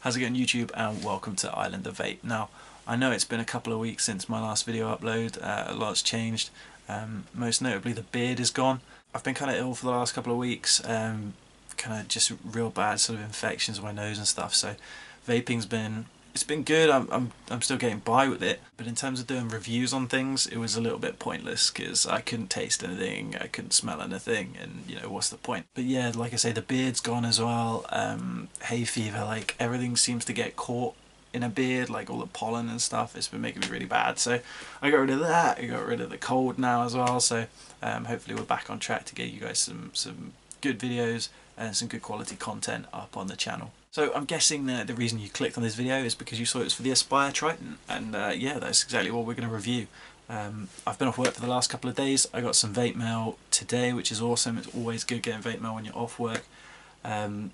How's it going, YouTube, and welcome to Island of Vape. Now, I know it's been a couple of weeks since my last video upload, a lot's changed, most notably the beard is gone. I've been kind of ill for the last couple of weeks, kind of just real bad sort of infections in my nose and stuff, so vaping's been good. I'm still getting by with it, but in terms of doing reviews on things, it was a little bit pointless because I couldn't taste anything, I couldn't smell anything, and you know, what's the point? But yeah, like I say, the beard's gone as well. Hay fever, like everything seems to get caught in a beard, like all the pollen and stuff. It's been making me really bad, so I got rid of that. I got rid of the cold now as well, so hopefully we're back on track to get you guys some good videos and some good quality content up on the channel. So I'm guessing that the reason you clicked on this video is because you saw it was for the Aspire Triton, and yeah, that's exactly what we're going to review. I've been off work for the last couple of days. I got some vape mail today, which is awesome. It's always good getting vape mail when you're off work.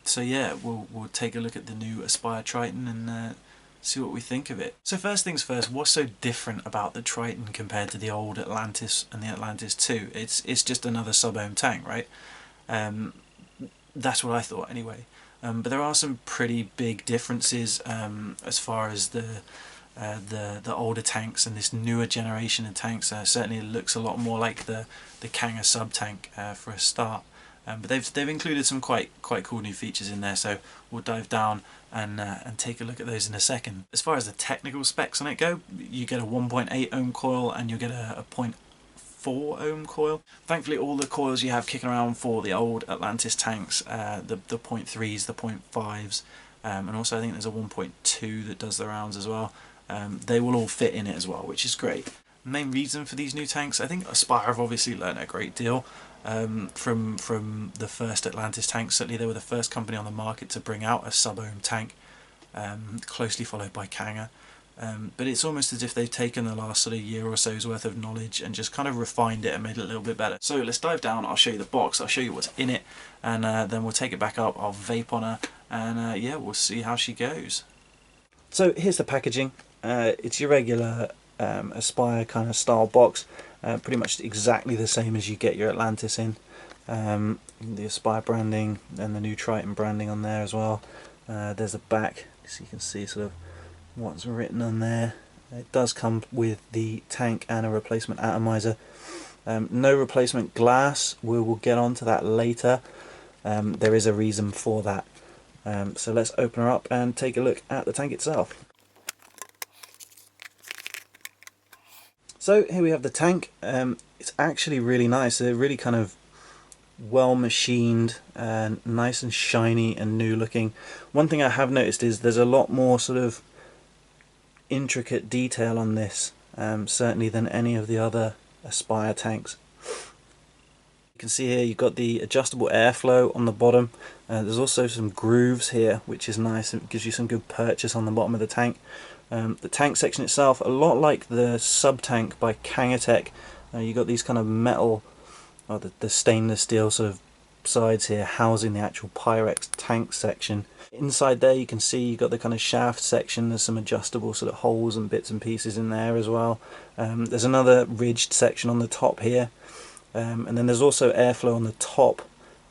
So yeah, we'll take a look at the new Aspire Triton and see what we think of it. So first things first, what's so different about the Triton compared to the old Atlantis and the Atlantis V2? It's just another sub-ohm tank, right? That's what I thought anyway. But there are some pretty big differences as far as the older tanks and this newer generation of tanks. Certainly it looks a lot more like the Kanga sub tank for a start. But they've included some quite cool new features in there, so we'll dive down and take a look at those in a second. As far as the technical specs on it go, you get a 1.8 ohm coil and you'll get a 0.4 ohm coil. Thankfully all the coils you have kicking around for the old Atlantis tanks, the 0.3s, the 0.5s, and also I think there's a 1.2 that does the rounds as well, they will all fit in it as well, which is great. The main reason for these new tanks, I think Aspire have obviously learned a great deal from the first Atlantis tank. Certainly they were the first company on the market to bring out a sub-ohm tank, closely followed by Kanga. But it's almost as if they've taken the last sort of year or so's worth of knowledge and just kind of refined it and made it a little bit better. So let's dive down, I'll show you the box, I'll show you what's in it, and then we'll take it back up, I'll vape on her, and yeah, we'll see how she goes. So here's the packaging. It's your regular Aspire kind of style box, pretty much exactly the same as you get your Atlantis in. The Aspire branding and the new Triton branding on there as well. There's a back, so you can see sort of what's written on there. It does come with the tank and a replacement atomizer. No replacement glass. We will get onto that later. There is a reason for that. So let's open her up and take a look at the tank itself. So here we have the tank. It's actually really nice. They're really kind of well machined and nice and shiny and new looking. One thing I have noticed is there's a lot more sort of intricate detail on this, certainly than any of the other Aspire tanks. You can see here you've got the adjustable airflow on the bottom. There's also some grooves here, which is nice. It gives you some good purchase on the bottom of the tank. The tank section itself, a lot like the sub tank by Kangatech. You've got these kind of metal, or the stainless steel sort of sides here housing the actual Pyrex tank section. Inside there you can see you've got the kind of shaft section. There's some adjustable sort of holes and bits and pieces in there as well. There's another ridged section on the top here, and then there's also airflow on the top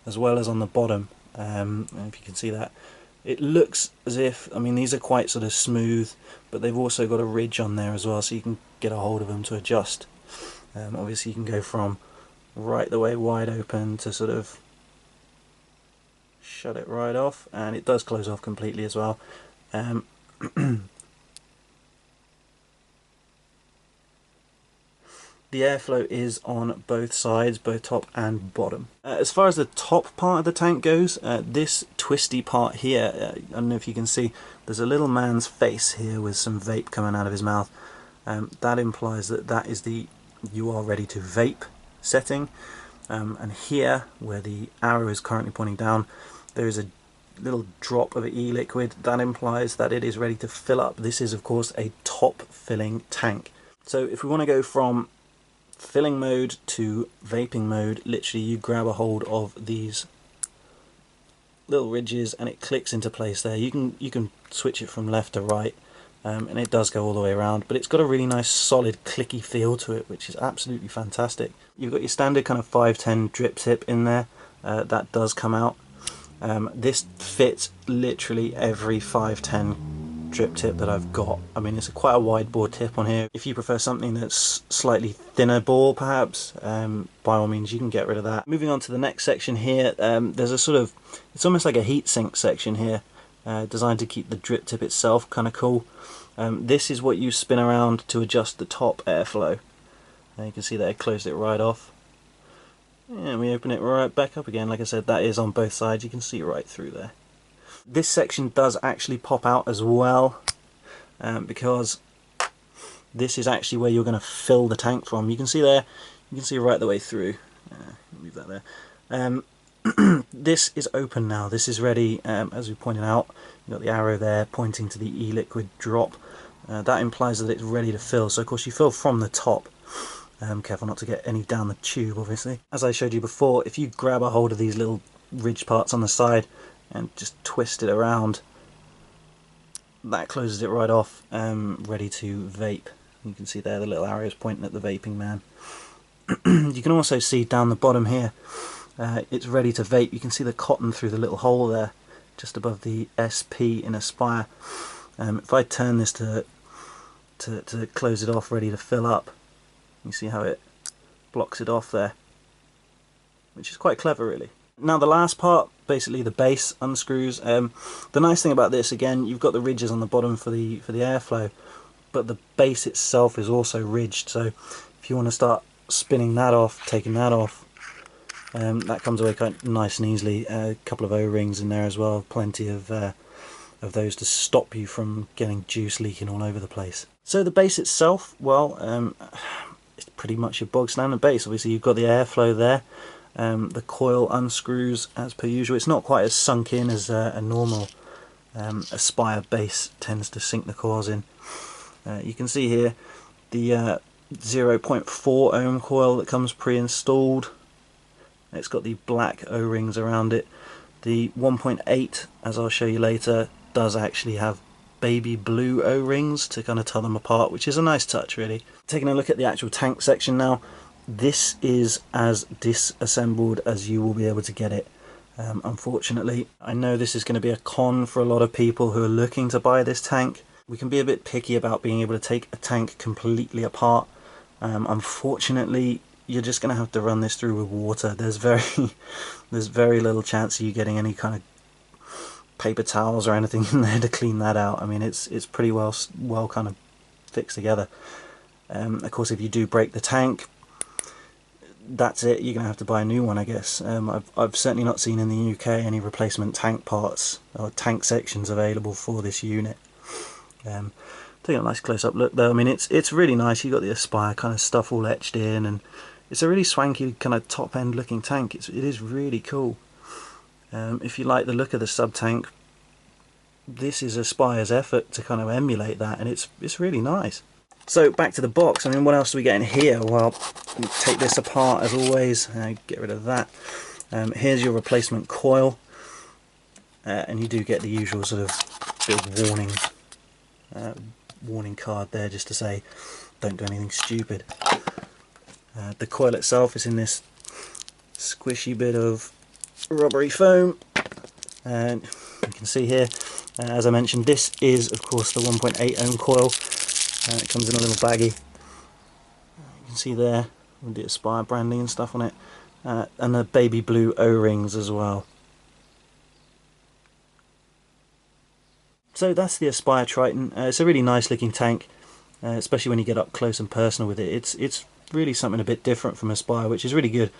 as well as on the bottom. And if you can see that, it looks as if, I mean, these are quite sort of smooth, but they've also got a ridge on there as well, so you can get a hold of them to adjust. Obviously you can go from right the way wide open to sort of shut it right off, and it does close off completely as well. The airflow is on both sides, both top and bottom. As far as the top part of the tank goes, this twisty part here, I don't know if you can see, there's a little man's face here with some vape coming out of his mouth. That implies that that is the "you are ready to vape" setting. And here, where the arrow is currently pointing down, there is a little drop of e-liquid. That implies that it is ready to fill up. This is of course a top filling tank. So if we want to go from filling mode to vaping mode, literally you grab a hold of these little ridges and it clicks into place there. You can switch it from left to right, and it does go all the way around, but it's got a really nice solid clicky feel to it, which is absolutely fantastic. You've got your standard kind of 510 drip tip in there, that does come out. This fits literally every 510 drip tip that I've got. I mean, it's quite a wide bore tip on here. If you prefer something that's slightly thinner bore perhaps, by all means you can get rid of that. Moving on to the next section here, there's a sort of, it's almost like a heatsink section here, designed to keep the drip tip itself kind of cool. This is what you spin around to adjust the top airflow. You can see that it closed it right off. And we open it right back up again. Like I said, that is on both sides. You can see right through there. This section does actually pop out as well, because this is actually where you're going to fill the tank from. You can see there, you can see right the way through. Leave that there. This is open now. This is ready, as we pointed out. You've got the arrow there pointing to the e-liquid drop. That implies that it's ready to fill. So of course you fill from the top. Careful not to get any down the tube, obviously. As I showed you before, if you grab a hold of these little ridge parts on the side and just twist it around, that closes it right off, ready to vape. You can see there the little arrows pointing at the vaping man. You can also see down the bottom here, it's ready to vape. You can see the cotton through the little hole there, just above the SP in Aspire. If I turn this to close it off, ready to fill up, you see how it blocks it off there, which is quite clever really. Now the last part, basically the base unscrews. The nice thing about this, again, you've got the ridges on the bottom for the airflow, but the base itself is also ridged, so if you want to start spinning that off, taking that off, that comes away quite nice and easily. A couple of O-rings in there as well, plenty of those to stop you from getting juice leaking all over the place. So the base itself, well, it's pretty much your bog standard base. Obviously you've got the airflow there. The coil unscrews as per usual. It's not quite as sunk in as a normal Aspire base tends to sink the coils in. You can see here the 0.4 ohm coil that comes pre-installed. It's got the black O-rings around it. The 1.8, as I'll show you later, does actually have baby blue O-rings to kind of tell them apart, which is a nice touch really. Taking a look at the actual tank section now, this is as disassembled as you will be able to get it. Unfortunately, I know this is going to be a con for a lot of people who are looking to buy this tank. We can be a bit picky about being able to take a tank completely apart. Unfortunately, you're just going to have to run this through with water. There's very little chance of you getting any kind of paper towels or anything in there to clean that out. I mean, it's pretty well kind of fixed together. Of course, if you do break the tank, that's it. You're gonna have to buy a new one, I guess. I've certainly not seen in the UK any replacement tank parts or tank sections available for this unit. Taking a nice close-up look though. I mean, it's really nice. You've got the Aspire kind of stuff all etched in, and it's a really swanky kind of top-end looking tank. It is really cool. If you like the look of the sub-tank, this is Aspire's effort to kind of emulate that, and it's really nice. So back to the box. I mean, what else do we get in here? Well, take this apart as always, get rid of that. Here's your replacement coil, and you do get the usual sort of bit of warning card there, just to say don't do anything stupid. The coil itself is in this squishy bit of rubbery foam, and you can see here, as I mentioned, this is of course the 1.8 ohm coil. It comes in a little baggie. You can see there with the Aspire branding and stuff on it, and the baby blue O-rings as well. So that's the Aspire Triton. It's a really nice looking tank, especially when you get up close and personal with it. It's really something a bit different from Aspire, which is really good.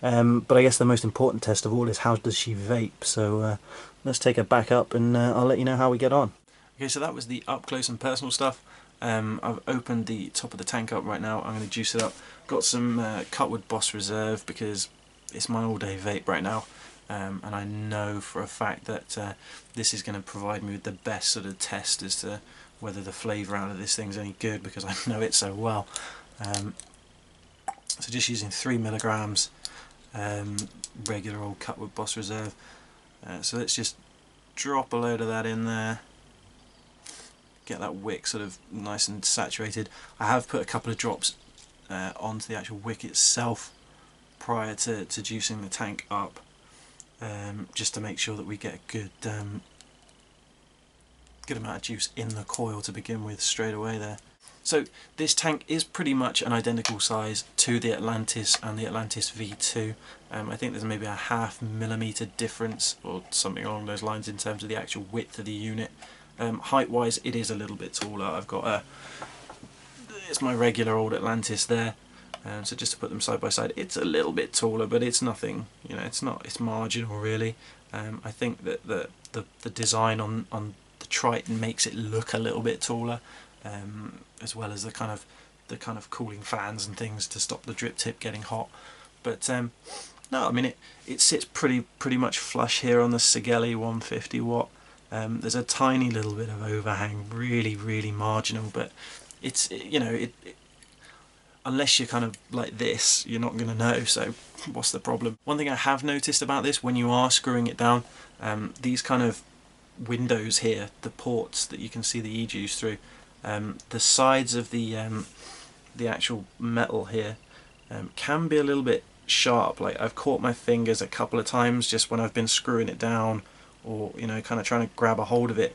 But I guess the most important test of all is how does she vape. So let's take her back up and I'll let you know how we get on. Okay, so that was the up close and personal stuff. I've opened the top of the tank up right now. I'm going to juice it up. Got some Cutwood Boss Reserve because it's my all day vape right now. And I know for a fact that this is going to provide me with the best sort of test as to whether the flavour out of this thing's any good, because I know it so well. So just using 3 milligrams, regular old Cutwood Boss Reserve. So let's just drop a load of that in there. Get that wick sort of nice and saturated. I have put a couple of drops onto the actual wick itself prior to juicing the tank up. just to make sure that we get a good amount of juice in the coil to begin with straight away there. So this tank is pretty much an identical size to the Atlantis and the Atlantis V2. I think there's maybe a ½ mm difference or something along those lines in terms of the actual width of the unit. Height wise it is a little bit taller. I've got it's my regular old Atlantis there, so just to put them side by side, it's a little bit taller, but it's nothing, you know, it's marginal really. I think that the design on the Triton makes it look a little bit taller, as well as the kind of cooling fans and things to stop the drip tip getting hot. But no, I mean it sits pretty much flush here on the Sigeli 150 watt. There's a tiny little bit of overhang, really marginal, but it's, you know, unless you're kind of like this, you're not going to know, so what's the problem? One thing I have noticed about this, when you are screwing it down, these kind of windows here, the ports that you can see the e-juice through, the sides of the actual metal here can be a little bit sharp. Like, I've caught my fingers a couple of times just when I've been screwing it down, or, you know, kind of trying to grab a hold of it.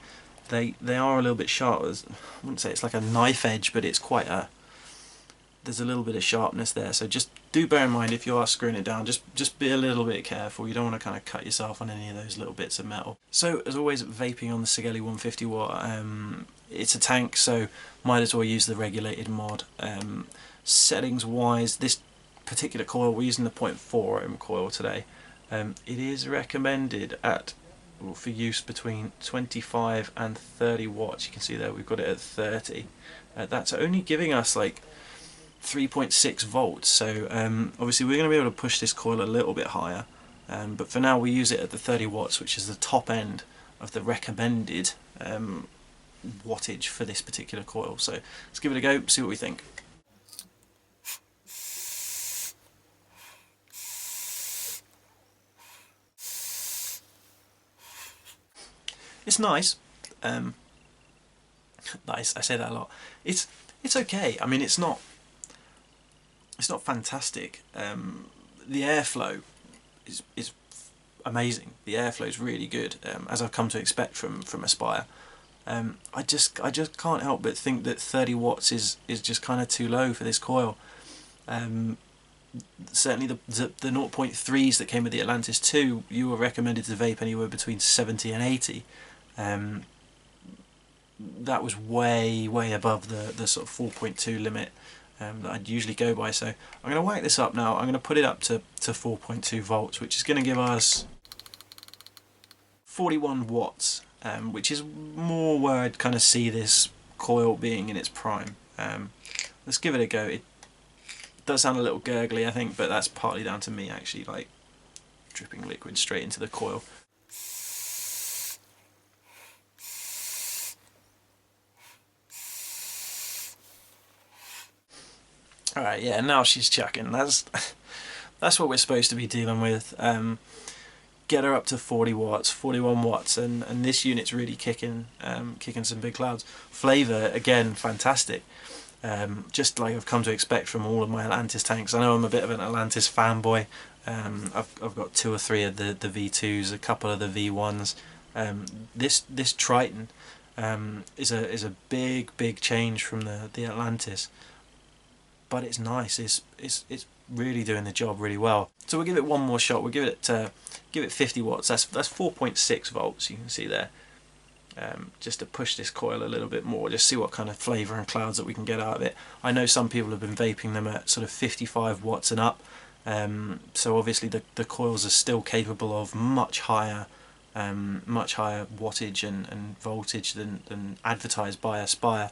They are a little bit sharp. I wouldn't say it's like a knife edge, but it's quite there's a little bit of sharpness there. So just do bear in mind, if you are screwing it down, just be a little bit careful. You don't want to kind of cut yourself on any of those little bits of metal. So as always, vaping on the Sigeli 150 watt. It's a tank, so might as well use the regulated mod. Settings wise, this particular coil, we're using the 0.4 ohm coil today. It is recommended for use between 25 and 30 watts. You can see there we've got it at 30. That's only giving us like 3.6 volts, so obviously we're going to be able to push this coil a little bit higher, but for now we use it at the 30 watts, which is the top end of the recommended wattage for this particular coil. So let's give it a go, see what we think. It's nice. Nice, I say that a lot. It's okay. I mean, it's not fantastic. The airflow is amazing. The airflow is really good, as I've come to expect from Aspire. I just can't help but think that 30 watts is just kind of too low for this coil. Certainly the 0.3s that came with the Atlantis 2, you were recommended to vape anywhere between 70 and 80. That was way above the sort of 4.2 limit that I'd usually go by. So I'm going to whack this up now. I'm going to put it up to 4.2 volts, which is going to give us 41 watts, which is more where I'd kind of see this coil being in its prime. Let's give it a go. It does sound a little gurgly, I think, but that's partly down to me actually like dripping liquid straight into the coil. Alright, yeah, now she's chucking. That's what we're supposed to be dealing with. Get her up to 40 watts, 41 watts, and this unit's really kicking some big clouds. Flavour, again, fantastic. Just like I've come to expect from all of my Atlantis tanks. I know I'm a bit of an Atlantis fanboy. I've got 2 or 3 of the V2s, a couple of the V1s. This Triton is a big change from the Atlantis. But it's nice. It's really doing the job really well. So we'll give it one more shot. We'll give it 50 watts. That's 4.6 volts. You can see there. Just to push this coil a little bit more, just see what kind of flavour and clouds that we can get out of it. I know some people have been vaping them at sort of 55 watts and up. So obviously the coils are still capable of much higher wattage and voltage than advertised by Aspire.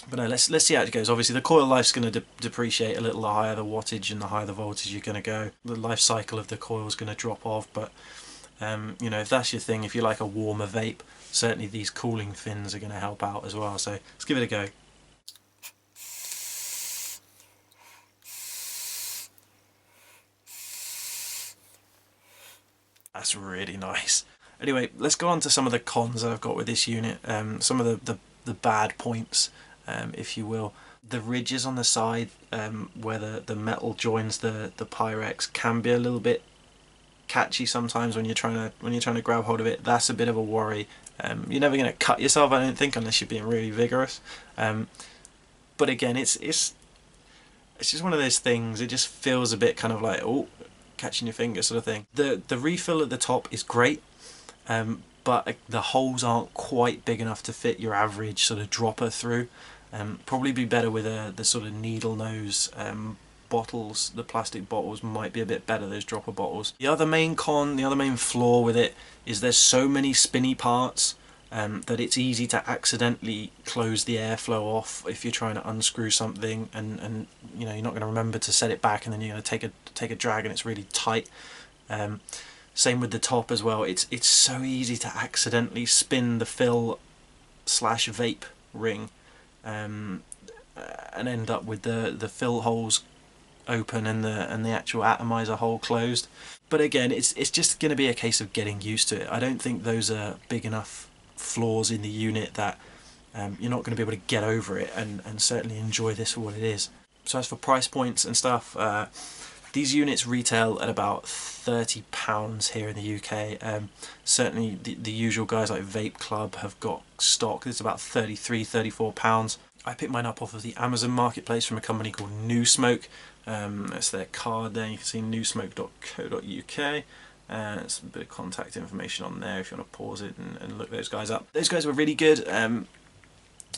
But no, let's see how it goes. Obviously the coil life's going to depreciate a little. The higher the wattage and the higher the voltage you're going to go, the life cycle of the coil is going to drop off. But you know, if that's your thing, if you like a warmer vape, certainly these cooling fins are going to help out as well. So let's give it a go. That's really nice. Anyway, let's go on to some of the cons that I've got with this unit. Some of the bad points, if you will. The ridges on the side, where the metal joins the Pyrex, can be a little bit catchy sometimes when you're trying to grab hold of it. That's a bit of a worry. You're never going to cut yourself, I don't think, unless you're being really vigorous. But again, it's just one of those things. It just feels a bit kind of like, oh, catching your finger sort of thing. The refill at the top is great, but the holes aren't quite big enough to fit your average sort of dropper through. Probably be better with the sort of needle nose bottles. The plastic bottles might be a bit better, those dropper bottles. The other main flaw with it is there's so many spinny parts that it's easy to accidentally close the airflow off if you're trying to unscrew something, and you know, you're not going to remember to set it back, and then you're going to take a drag and it's really tight. Same with the top as well. It's so easy to accidentally spin the fill / vape ring and end up with the fill holes open and the actual atomizer hole closed. But again, it's just going to be a case of getting used to it. I don't think those are big enough flaws in the unit that you're not going to be able to get over it and certainly enjoy this for what it is. So as for price points and stuff, these units retail at about £30 here in the UK. Certainly the usual guys like Vape Club have got stock. It's about £33–34. I picked mine up off of the Amazon marketplace from a company called New Smoke. That's their card there. You can see newsmoke.co.uk. There's a bit of contact information on there if you want to pause it and look those guys up. Those guys were really good. It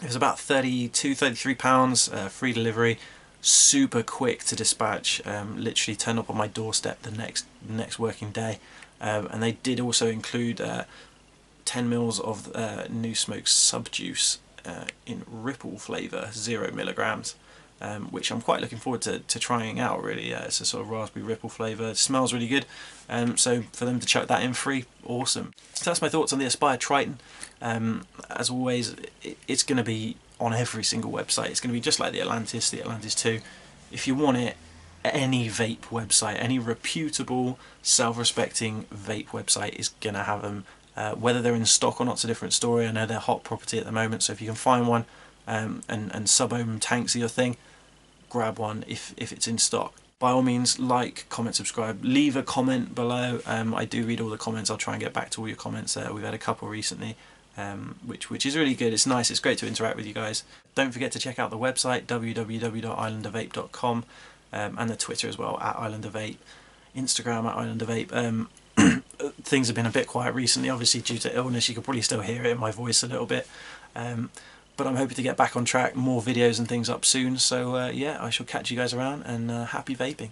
was about £32–33, free delivery, super quick to dispatch. Literally turned up on my doorstep the next working day. And they did also include 10 mils of New Smoke Sub Juice in Ripple flavour, 0 milligrams. Which I'm quite looking forward to trying out, really. It's a sort of raspberry Ripple flavour. It smells really good, so for them to chuck that in free, awesome. So that's my thoughts on the Aspire Triton. As always, it's going to be on every single website. It's going to be just like the Atlantis V2. If you want it, any vape website, any reputable, self-respecting vape website is going to have them. Whether they're in stock or not's a different story. I know they're hot property at the moment, so if you can find one, and sub-ohm tanks are your thing, grab one if it's in stock. By all means, like, comment, subscribe, leave a comment below. I do read all the comments. I'll try and get back to all your comments. We've had a couple recently, which is really good. It's nice, it's great to interact with you guys. Don't forget to check out the website, www.islandervape.com, and the Twitter as well, @islandervape, Instagram @islandervape. Things have been a bit quiet recently, obviously due to illness. You can probably still hear it in my voice a little bit. But I'm hoping to get back on track, more videos and things up soon. So yeah, I shall catch you guys around, and happy vaping.